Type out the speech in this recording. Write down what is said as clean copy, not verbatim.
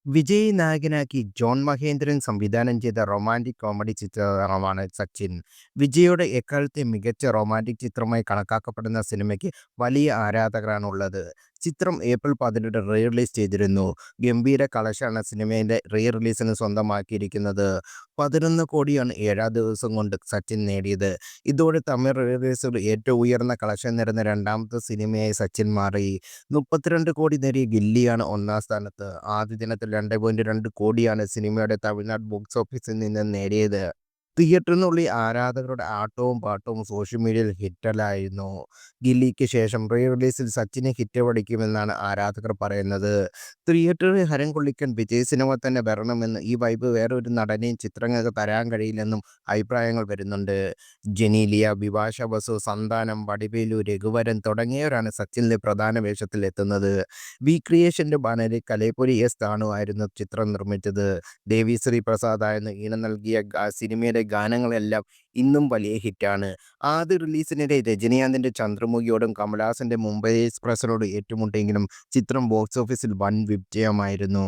വിജയ് നായകനാക്കി ജോൺ മഹേന്ദ്രൻ സംവിധാനം ചെയ്ത റൊമാന്റിക് കോമഡി ചിത്രമാണ് സച്ചിൻ. വിജയുടെ എക്കാലത്തെ മികച്ച റൊമാന്റിക് ചിത്രമായി കണക്കാക്കപ്പെടുന്ന സിനിമയ്ക്ക് വലിയ ആരാധകരാണുള്ളത്. ചിത്രം ഏപ്രിൽ 18 റീ റിലീസ് ചെയ്തിരുന്നു. ഗംഭീര കളക്ഷനാണ് സിനിമയുടെ റീ റിലീസിന് സ്വന്തമാക്കിയിരിക്കുന്നത്. 11 കോടിയാണ് ഏഴാം ദിവസം കൊണ്ട് സച്ചിൻ നേടിയത്. ഇതോടെ തമിഴ് റീ റിലീസിൽ ഏറ്റവും ഉയർന്ന കളക്ഷൻ നേടുന്ന രണ്ടാമത്തെ സിനിമയായി സച്ചിൻ മാറി. 32 കോടി നേടിയ ഗില്ലിയാണ് ഒന്നാം സ്ഥാനത്ത്. ആദ്യ ദിനത്തിൽ 2.2 കോടിയാണ് സിനിമയുടെ തമിഴ്നാട് ബോക്സ് ഓഫീസിൽ നിന്ന് നേടിയത്. തിയേറ്ററിനുള്ളിൽ ആരാധകരുടെ ആട്ടവും പാട്ടവും സോഷ്യൽ മീഡിയയിൽ ഹിറ്റലായിരുന്നു. ഗില്ലിക്ക് ശേഷം റീ റിലീസിൽ സച്ചിന് ഹിറ്റ് പഠിക്കുമെന്നാണ് ആരാധകർ പറയുന്നത്. തിയേറ്ററിൽ ഹരം കൊള്ളിക്കാൻ വിജയ് സിനിമ തന്നെ വരണമെന്ന്, ഈ വൈബ് വേറെ ഒരു നടനെയും ചിത്രങ്ങൾക്ക് തരാൻ കഴിയില്ലെന്നും അഭിപ്രായങ്ങൾ വരുന്നുണ്ട്. ജെനീലിയ, ബിപാഷ ബസു, സന്താനം, വടിവേലു, രഘുവരൻ തുടങ്ങിയവരാണ് സച്ചിനിലെ പ്രധാന വേഷത്തിൽ എത്തുന്നത്. വി ക്രിയേഷന്റെ ബാനറിൽ കലൈപുരി എസ് താണു ആയിരുന്നു ചിത്രം നിർമ്മിച്ചത്. ദേവിശ്രീ പ്രസാദ് ആയിരുന്നു ഈണം നൽകിയ സിനിമയിലെ ഗാനങ്ങളെല്ലാം ഇന്നും വലിയ ഹിറ്റാണ്. ആദ്യ റിലീസിനിടെ രജനീകാന്തിന്റെ ചന്ദ്രമുഖിയോടും കമലഹാസന്റെ മുംബൈ എക്സ്പ്രസിനോടും ഏറ്റുമുട്ടിയെങ്കിലും ചിത്രം ബോക്സ് ഓഫീസിൽ വൻ വിജയമായിരുന്നു.